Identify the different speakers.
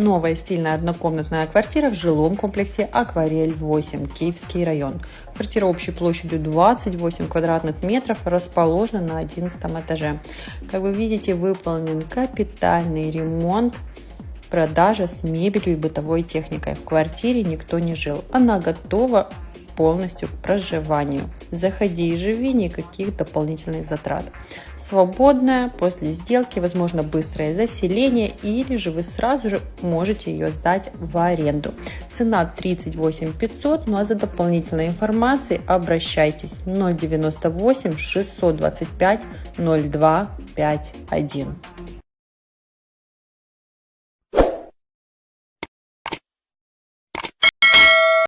Speaker 1: Новая стильная однокомнатная квартира в жилом комплексе «Акварель 8», Киевский район. Квартира общей площадью 28 квадратных метров, расположена на 11 этаже. Как вы видите, выполнен капитальный ремонт, продажа с мебелью и бытовой техникой. В квартире никто не жил. Она готова полностью к проживанию. Заходи и живи, никаких дополнительных затрат. Свободная, после сделки возможно быстрое заселение, или же вы сразу же можете ее сдать в аренду. Цена 38 500, ну а за дополнительной информацией обращайтесь 098 625 02 51.